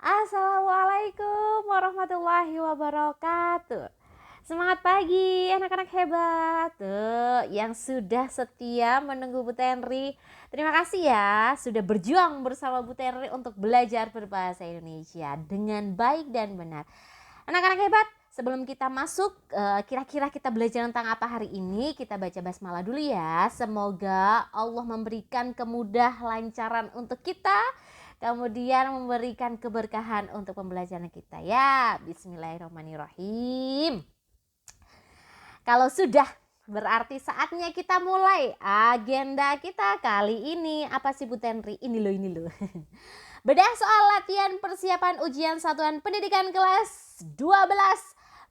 Assalamualaikum warahmatullahi wabarakatuh. Semangat pagi anak-anak hebat tuh yang sudah setia menunggu Bu Tenri. Terima kasih ya sudah berjuang bersama Bu Tenri untuk belajar berbahasa Indonesia dengan baik dan benar. Anak-anak hebat, sebelum kita masuk kira-kira kita belajar tentang apa hari ini, kita baca basmalah dulu ya. Semoga Allah memberikan kemudahan lancaran untuk kita, kemudian memberikan keberkahan untuk pembelajaran kita ya. Bismillahirrahmanirrahim. Kalau sudah, berarti saatnya kita mulai agenda kita kali ini. Apa sih Bu Tenri? Ini loh. Bedah soal latihan persiapan ujian satuan pendidikan kelas 12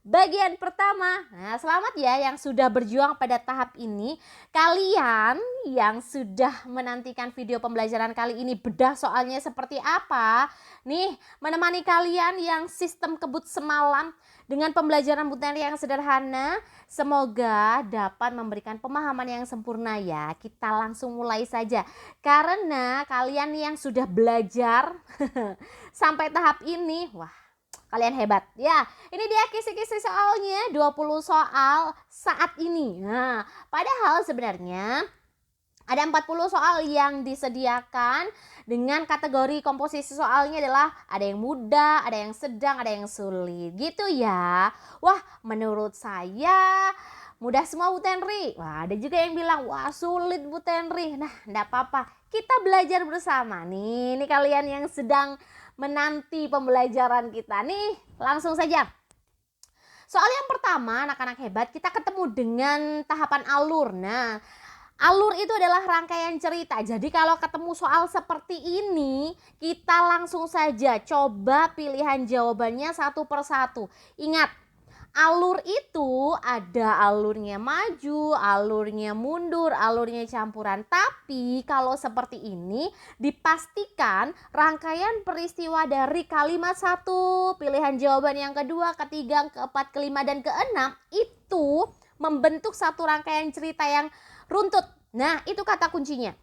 bagian pertama. Nah, selamat ya yang sudah berjuang pada tahap ini. Kalian yang sudah menantikan video pembelajaran kali ini, bedah soalnya seperti apa? Nih, menemani kalian yang sistem kebut semalam dengan pembelajaran Bu Tenri yang sederhana, semoga dapat memberikan pemahaman yang sempurna ya. Kita langsung mulai saja. Karena kalian yang sudah belajar sampai tahap ini, wah, kalian hebat ya. Ini dia kisi-kisi soalnya, 20 soal saat ini. Nah, padahal sebenarnya ada 40 soal yang disediakan dengan kategori komposisi soalnya adalah ada yang mudah, ada yang sedang, ada yang sulit. Gitu ya. Wah, menurut saya mudah semua Bu Tenri. Wah, ada juga yang bilang, wah sulit Bu Tenri. Nah, enggak apa-apa. Kita belajar bersama nih. Ini kalian yang sedang menanti pembelajaran kita nih. Langsung saja. Soal yang pertama, anak-anak hebat, kita ketemu dengan tahapan alur. Nah, alur itu adalah rangkaian cerita. Jadi kalau ketemu soal seperti ini, kita langsung saja coba pilihan jawabannya satu persatu. Ingat, alur itu ada alurnya maju, alurnya mundur, alurnya campuran. Tapi kalau seperti ini dipastikan rangkaian peristiwa dari kalimat satu, pilihan jawaban yang kedua, ketiga, keempat, kelima, dan keenam itu membentuk satu rangkaian cerita yang runtut. Nah, itu kata kuncinya.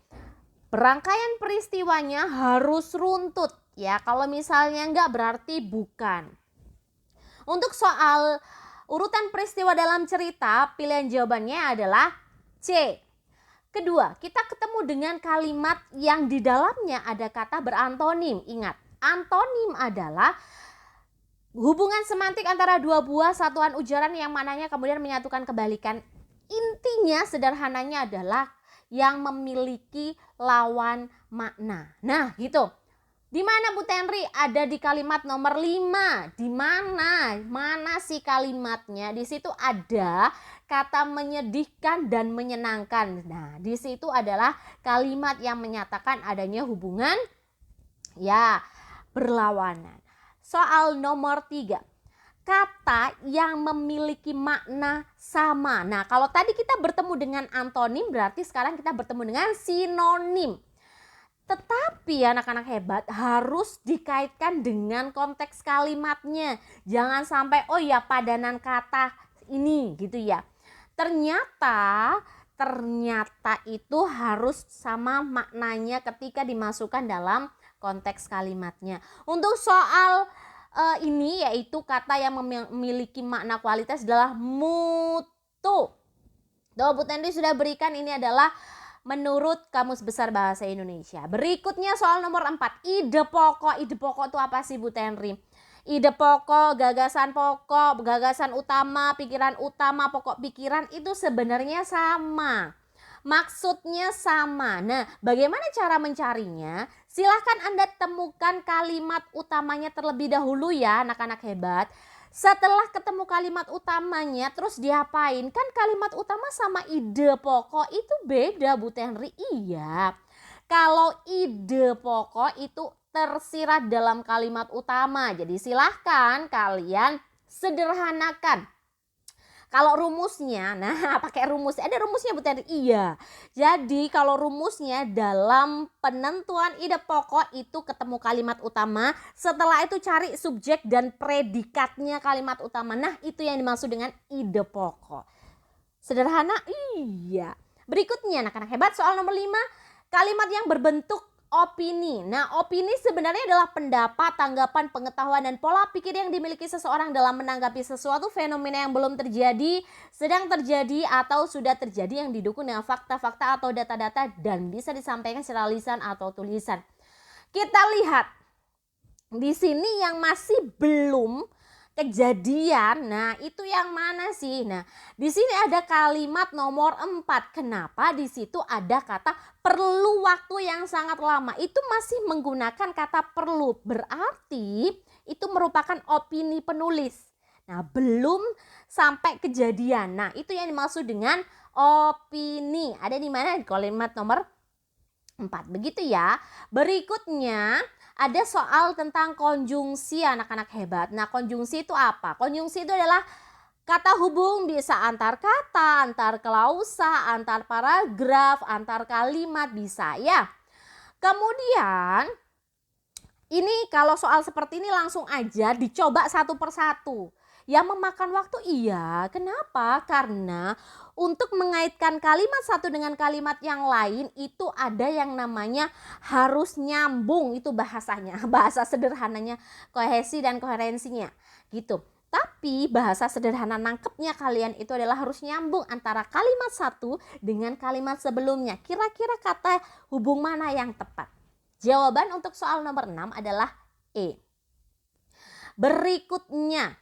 Rangkaian peristiwanya harus runtut ya. Kalau misalnya enggak berarti bukan. Untuk soal urutan peristiwa dalam cerita, pilihan jawabannya adalah C. Kedua, kita ketemu dengan kalimat yang di dalamnya ada kata berantonim. Ingat, antonim adalah hubungan semantik antara dua buah satuan ujaran yang mananya kemudian menyatukan kebalikan. Intinya sederhananya adalah yang memiliki lawan makna. Nah, gitu. Di mana Bu Tenri? Ada di kalimat nomor 5. Di mana? Mana sih kalimatnya? Di situ ada kata menyedihkan dan menyenangkan. Nah, di situ adalah kalimat yang menyatakan adanya hubungan ya berlawanan. Soal nomor 3. Kata yang memiliki makna sama. Nah, kalau tadi kita bertemu dengan antonim, berarti sekarang kita bertemu dengan sinonim. Tetapi anak-anak hebat harus dikaitkan dengan konteks kalimatnya. Jangan sampai oh ya padanan kata ini gitu ya. Ternyata itu harus sama maknanya ketika dimasukkan dalam konteks kalimatnya. Untuk soal ini yaitu kata yang memiliki makna kualitas adalah mutu. Bu Tenri sudah berikan, ini adalah menurut Kamus Besar Bahasa Indonesia. Berikutnya soal nomor 4. Ide pokok. Ide pokok itu apa sih Bu Tenri? Ide pokok, gagasan pokok, gagasan utama, pikiran utama, pokok pikiran itu sebenarnya sama. Maksudnya sama. Nah, bagaimana cara mencarinya? Silahkan Anda temukan kalimat utamanya terlebih dahulu ya anak-anak hebat. Setelah ketemu kalimat utamanya terus diapain? Kan kalimat utama sama ide pokok itu beda Bu Tenri. Iya. Kalau ide pokok itu tersirat dalam kalimat utama. Jadi silahkan kalian sederhanakan. Kalau rumusnya, nah pakai rumus, ada rumusnya Bu Tenri? Iya. Jadi kalau rumusnya dalam penentuan ide pokok itu ketemu kalimat utama, setelah itu cari subjek dan predikatnya kalimat utama. Nah itu yang dimaksud dengan ide pokok. Sederhana? Iya. Berikutnya anak-anak hebat soal nomor 5, kalimat yang berbentuk opini. Nah, opini sebenarnya adalah pendapat, tanggapan, pengetahuan, dan pola pikir yang dimiliki seseorang dalam menanggapi sesuatu fenomena yang belum terjadi, sedang terjadi, atau sudah terjadi yang didukung dengan fakta-fakta atau data-data dan bisa disampaikan secara lisan atau tulisan. Kita lihat di sini yang masih belum kejadian. Nah, itu yang mana sih? Nah, di sini ada kalimat nomor 4. Kenapa di situ ada kata perlu waktu yang sangat lama? Itu masih menggunakan kata perlu. Berarti itu merupakan opini penulis. Nah, belum sampai kejadian. Nah, itu yang dimaksud dengan opini. Ada di mana? Di kalimat nomor 4. Begitu ya. Berikutnya ada soal tentang konjungsi anak-anak hebat. Nah, konjungsi itu apa? Konjungsi itu adalah kata hubung, bisa antar kata, antar klausa, antar paragraf, antar kalimat, bisa ya. Kemudian ini kalau soal seperti ini langsung aja dicoba satu persatu. Yang memakan waktu iya. Kenapa? Karena untuk mengaitkan kalimat satu dengan kalimat yang lain itu ada yang namanya harus nyambung, itu bahasanya. Bahasa sederhananya kohesi dan koherensinya gitu. Tapi bahasa sederhana nangkepnya kalian itu adalah harus nyambung antara kalimat satu dengan kalimat sebelumnya. Kira-kira kata hubung mana yang tepat? Jawaban untuk soal nomor 6 adalah E. Berikutnya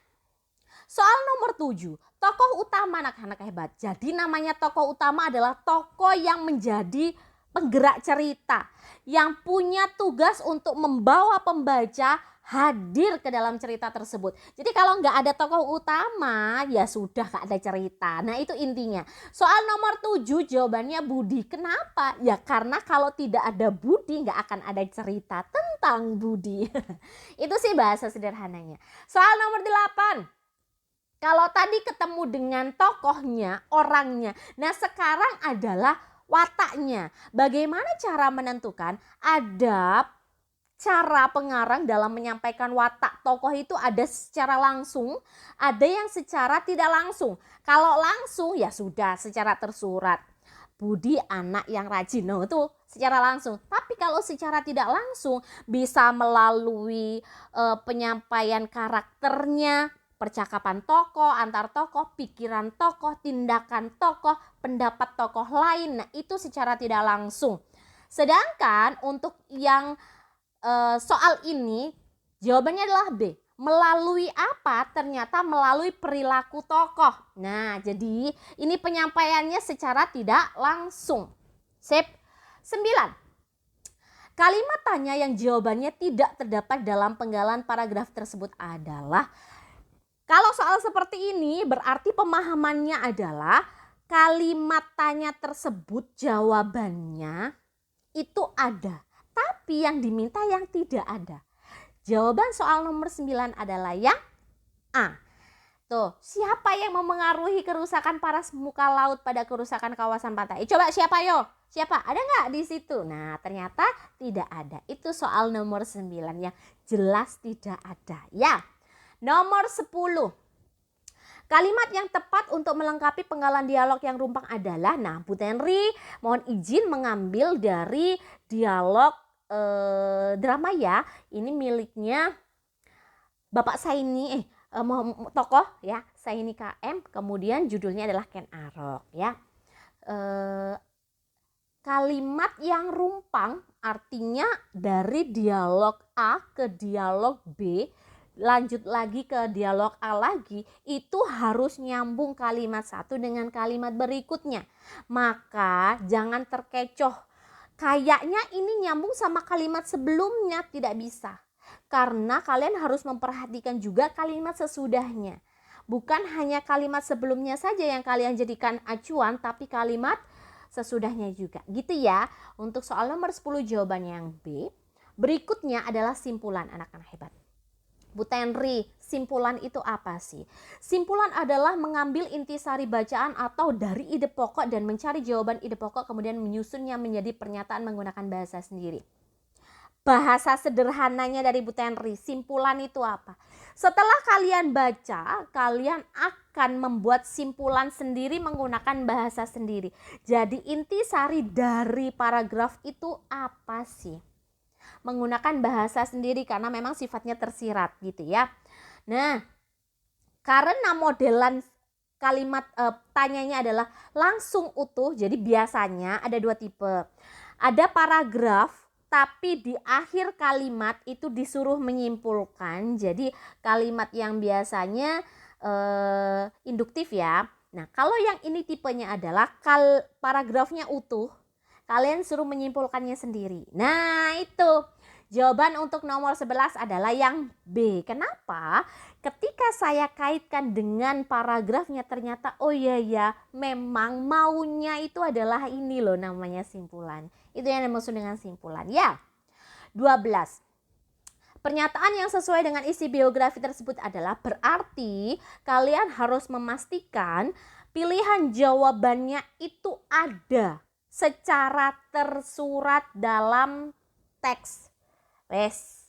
soal nomor 7, tokoh utama anak-anak hebat. Jadi namanya tokoh utama adalah tokoh yang menjadi penggerak cerita, yang punya tugas untuk membawa pembaca hadir ke dalam cerita tersebut. Jadi kalau nggak ada tokoh utama, ya sudah nggak ada cerita. Nah, itu intinya. Soal nomor 7 jawabannya Budi. Kenapa? Ya karena kalau tidak ada Budi nggak akan ada cerita tentang Budi. Itu sih bahasa sederhananya. Soal nomor 8. Kalau tadi ketemu dengan tokohnya, orangnya. Nah, sekarang adalah wataknya. Bagaimana cara menentukan? Ada cara pengarang dalam menyampaikan watak tokoh itu ada secara langsung, ada yang secara tidak langsung. Kalau langsung ya sudah secara tersurat. Budi anak yang rajin, no, itu secara langsung. Tapi kalau secara tidak langsung bisa melalui penyampaian karakternya, percakapan tokoh, antar tokoh, pikiran tokoh, tindakan tokoh, pendapat tokoh lain. Nah, itu secara tidak langsung. Sedangkan untuk yang soal ini jawabannya adalah B. Melalui apa? Ternyata melalui perilaku tokoh. Nah, jadi ini penyampaiannya secara tidak langsung. Sip. 9. Kalimat tanya yang jawabannya tidak terdapat dalam penggalan paragraf tersebut adalah, kalau soal seperti ini berarti pemahamannya adalah kalimat tanya tersebut jawabannya itu ada, tapi yang diminta yang tidak ada. Jawaban soal nomor 9 adalah yang A. Tuh, siapa yang memengaruhi kerusakan paras muka laut pada kerusakan kawasan pantai? Coba siapa yo? Siapa? Ada nggak di situ? Nah, ternyata tidak ada. Itu soal nomor 9 yang jelas tidak ada. Ya. Nomor 10. Kalimat yang tepat untuk melengkapi penggalan dialog yang rumpang adalah, nah Bu Tenri mohon izin mengambil dari dialog drama ya. Ini miliknya Bapak Saini, tokoh ya, Saini KM, kemudian judulnya adalah Ken Arok ya. Kalimat yang rumpang artinya dari dialog A ke dialog B, lanjut lagi ke dialog A lagi, itu harus nyambung kalimat satu dengan kalimat berikutnya. Maka jangan terkecoh. Kayaknya ini nyambung sama kalimat sebelumnya, tidak bisa. Karena kalian harus memperhatikan juga kalimat sesudahnya. Bukan hanya kalimat sebelumnya saja yang kalian jadikan acuan, tapi kalimat sesudahnya juga. Gitu ya. Untuk soal nomor 10 jawabannya yang B. Berikutnya adalah simpulan anak-anak hebat. Bu Tenri, simpulan itu apa sih? Simpulan adalah mengambil intisari bacaan atau dari ide pokok dan mencari jawaban ide pokok, kemudian menyusunnya menjadi pernyataan menggunakan bahasa sendiri. Bahasa sederhananya dari Bu Tenri, simpulan itu apa? Setelah kalian baca, kalian akan membuat simpulan sendiri menggunakan bahasa sendiri. Jadi intisari dari paragraf itu apa sih? menggunakan bahasa sendiri karena memang sifatnya tersirat gitu ya. Nah, karena modelan kalimat tanyanya adalah langsung utuh, jadi biasanya ada dua tipe. Ada paragraf tapi di akhir kalimat itu disuruh menyimpulkan. Jadi kalimat yang biasanya induktif ya. Nah, kalau yang ini tipenya adalah paragrafnya utuh, kalian suruh menyimpulkannya sendiri. Nah, itu jawaban untuk nomor 11 adalah yang B. Kenapa? Ketika saya kaitkan dengan paragrafnya ternyata oh iya ya, memang maunya itu adalah ini loh namanya simpulan. Itu yang dimaksud dengan simpulan ya. 12. Pernyataan yang sesuai dengan isi biografi tersebut adalah berarti kalian harus memastikan pilihan jawabannya itu ada secara tersurat dalam teks. Wes,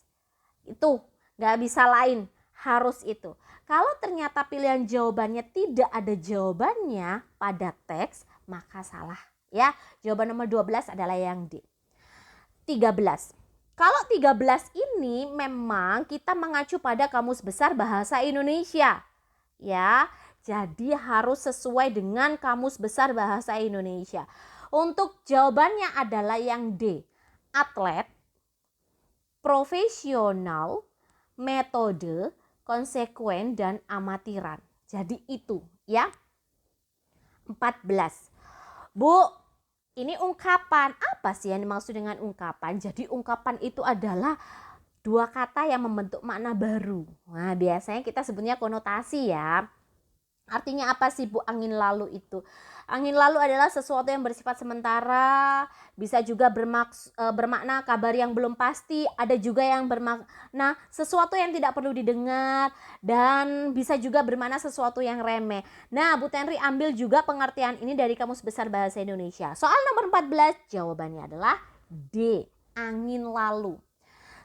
itu gak bisa lain, harus itu. Kalau ternyata pilihan jawabannya tidak ada jawabannya pada teks, maka salah ya. Jawaban nomor 12 adalah yang D. 13. Kalau 13 ini memang kita mengacu pada Kamus Besar Bahasa Indonesia. Ya, jadi harus sesuai dengan Kamus Besar Bahasa Indonesia. Untuk jawabannya adalah yang D. Atlet, profesional, metode, konsekuen, dan amatiran. Jadi itu ya. 14. Bu, ini ungkapan. Apa sih yang dimaksud dengan ungkapan? Jadi ungkapan itu adalah dua kata yang membentuk makna baru. Nah, biasanya kita sebutnya konotasi ya. Artinya apa sih Bu angin lalu itu? Angin lalu adalah sesuatu yang bersifat sementara, bisa juga bermakna kabar yang belum pasti, ada juga yang bermakna sesuatu yang tidak perlu didengar, dan bisa juga bermakna sesuatu yang remeh. Nah, Bu Tenri ambil juga pengertian ini dari Kamus Besar Bahasa Indonesia. Soal nomor 14 jawabannya adalah D, angin lalu.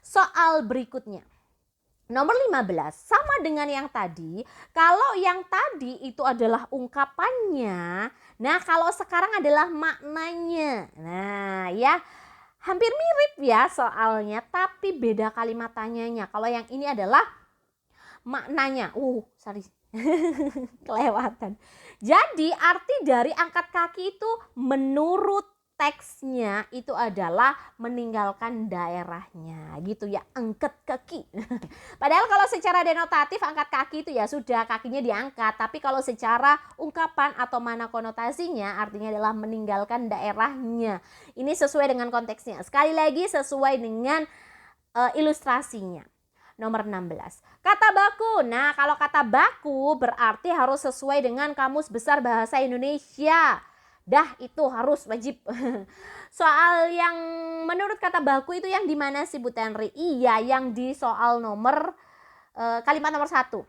Soal berikutnya. Nomor 15, sama dengan yang tadi. Kalau yang tadi itu adalah ungkapannya, nah kalau sekarang adalah maknanya. Nah ya, hampir mirip ya soalnya, tapi beda kalimat tanyanya. Kalau yang ini adalah maknanya. Sorry. Kelewatan. Jadi arti dari angkat kaki itu menurut teksnya itu adalah meninggalkan daerahnya gitu ya, angkat kaki. Padahal kalau secara denotatif angkat kaki itu ya sudah kakinya diangkat, tapi kalau secara ungkapan atau mana konotasinya artinya adalah meninggalkan daerahnya. Ini sesuai dengan konteksnya. Sekali lagi sesuai dengan ilustrasinya. Nomor 16. Kata baku. Nah, kalau kata baku berarti harus sesuai dengan Kamus Besar Bahasa Indonesia. Dah, itu harus wajib. Soal yang menurut kata baku itu yang di mana sih Bu Tenri? Iya, yang di soal nomor kalimat nomor 1.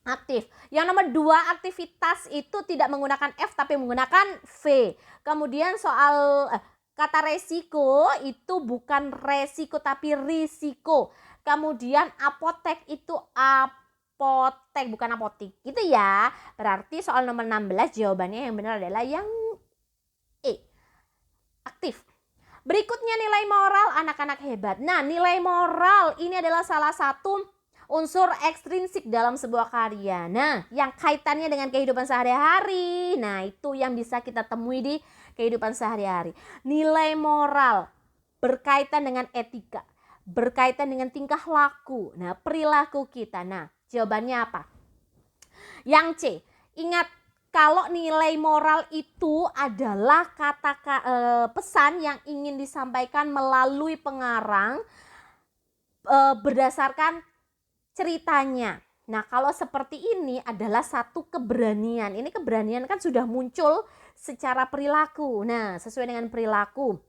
Aktif. Yang nomor 2 aktivitas itu tidak menggunakan F tapi menggunakan V. Kemudian soal kata resiko itu bukan resiko tapi risiko. Kemudian apotek itu apotek bukan apotik gitu ya. Berarti soal nomor 16 jawabannya yang benar adalah yang E, aktif. Berikutnya nilai moral anak-anak hebat. Nah, nilai moral ini adalah salah satu unsur ekstrinsik dalam sebuah karya. Nah, yang kaitannya dengan kehidupan sehari-hari. Nah, itu yang bisa kita temui di kehidupan sehari-hari. Nilai moral berkaitan dengan etika, berkaitan dengan tingkah laku. Nah, perilaku kita. Nah, jawabannya apa? Yang C. Ingat, kalau nilai moral itu adalah pesan yang ingin disampaikan melalui pengarang berdasarkan ceritanya. Nah, kalau seperti ini adalah satu keberanian. Ini keberanian kan sudah muncul secara perilaku. Nah, sesuai dengan perilaku,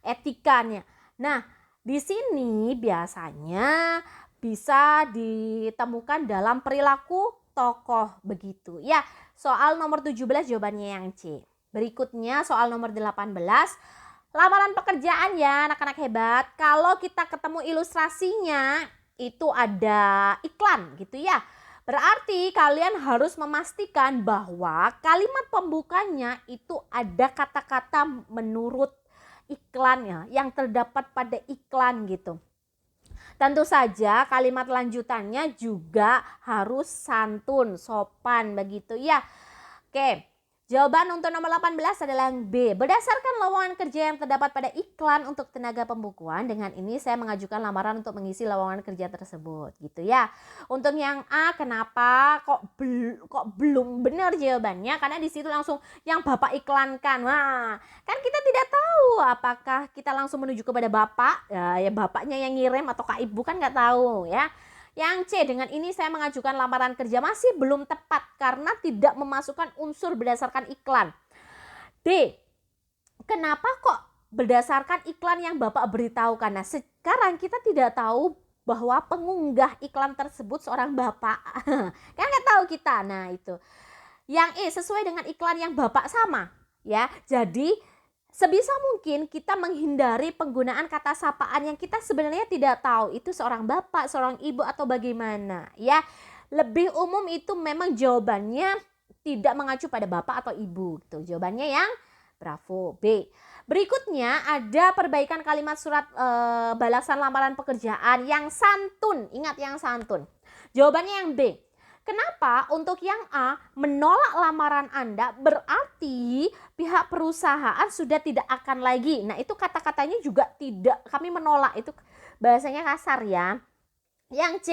etikanya. Nah, di sini biasanya bisa ditemukan dalam perilaku tokoh begitu. Ya, soal nomor 17 jawabannya yang C. Berikutnya soal nomor 18. Lamaran pekerjaan ya anak-anak hebat. Kalau kita ketemu ilustrasinya itu ada iklan gitu ya. Berarti kalian harus memastikan bahwa kalimat pembukanya itu ada kata-kata menurut iklannya yang terdapat pada iklan gitu. Tentu saja kalimat lanjutannya juga harus santun, sopan begitu ya. Oke, jawaban untuk nomor 18 adalah yang B. Berdasarkan lowongan kerja yang terdapat pada iklan untuk tenaga pembukuan, dengan ini saya mengajukan lamaran untuk mengisi lowongan kerja tersebut gitu ya. Untuk yang A, kenapa kok belum benar jawabannya? Karena di situ langsung yang Bapak iklankan. Wah, kan kita tidak tahu apakah kita langsung menuju kepada Bapak, ya Bapaknya yang ngirim atau Kak Ibu kan nggak tahu ya. Yang C, dengan ini saya mengajukan lamaran kerja, masih belum tepat karena tidak memasukkan unsur berdasarkan iklan. D, kenapa kok berdasarkan iklan yang Bapak beritahukan? Nah, sekarang kita tidak tahu bahwa pengunggah iklan tersebut seorang Bapak. Kan nggak tahu kita. Nah, itu. Yang E, sesuai dengan iklan yang Bapak sama. Ya, jadi sebisa mungkin kita menghindari penggunaan kata sapaan yang kita sebenarnya tidak tahu itu seorang bapak, seorang ibu atau bagaimana ya. Lebih umum itu memang jawabannya tidak mengacu pada bapak atau ibu gitu. Jawabannya yang bravo, B. Berikutnya ada perbaikan kalimat surat balasan lamaran pekerjaan yang santun. Ingat yang santun. Jawabannya yang B. Kenapa untuk yang A menolak lamaran Anda berarti pihak perusahaan sudah tidak akan lagi. Nah, itu kata-katanya juga tidak, kami menolak, itu bahasanya kasar ya. Yang C,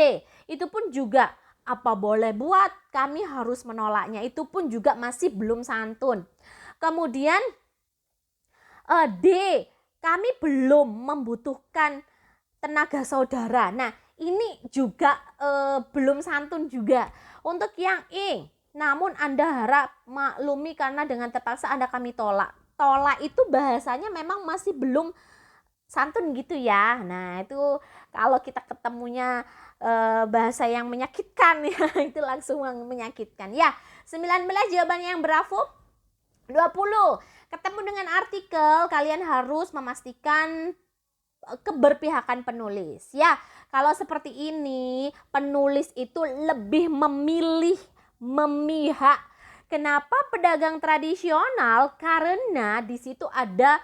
itu pun juga apa boleh buat, kami harus menolaknya, itu pun juga masih belum santun. Kemudian D, kami belum membutuhkan tenaga saudara. Nah, ini juga belum santun juga. Untuk yang E, namun Anda harap maklumi karena dengan terpaksa Anda kami tolak. Tolak itu bahasanya memang masih belum santun gitu ya. Nah, itu kalau kita ketemunya bahasa yang menyakitkan ya, itu langsung menyakitkan. Ya, 19 jawabannya yang bravo. 20. Ketemu dengan artikel, kalian harus memastikan keberpihakan penulis ya. Kalau seperti ini penulis itu lebih memihak. Kenapa pedagang tradisional? Karena di situ ada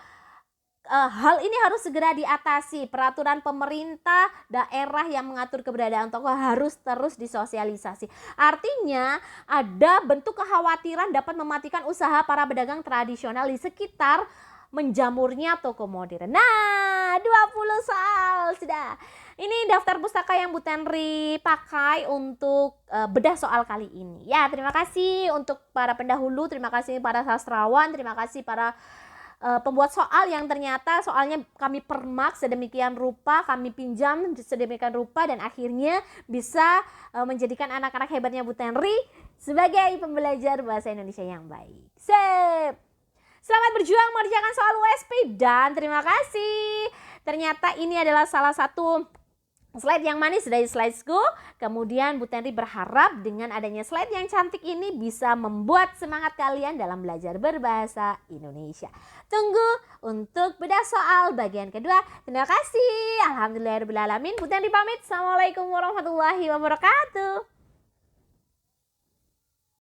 hal ini harus segera diatasi. Peraturan pemerintah daerah yang mengatur keberadaan toko harus terus disosialisasi. Artinya ada bentuk kekhawatiran dapat mematikan usaha para pedagang tradisional di sekitar menjamurnya toko modern. Nah, 20 soal sudah. Ini daftar pustaka yang Bu Tenri pakai untuk bedah soal kali ini. Ya, terima kasih untuk para pendahulu, terima kasih para sastrawan, terima kasih para pembuat soal yang ternyata soalnya kami permak sedemikian rupa, kami pinjam sedemikian rupa dan akhirnya bisa menjadikan anak-anak hebatnya Bu Tenri sebagai pembelajar bahasa Indonesia yang baik. Sip. Selamat berjuang mengerjakan soal USP dan terima kasih. Ternyata ini adalah salah satu slide yang manis dari slidesku. Kemudian Bu Tenri berharap dengan adanya slide yang cantik ini bisa membuat semangat kalian dalam belajar berbahasa Indonesia. Tunggu untuk bedah soal bagian kedua. Terima kasih. Alhamdulillahirrahmanirrahim. Bu Tenri pamit. Assalamualaikum warahmatullahi wabarakatuh.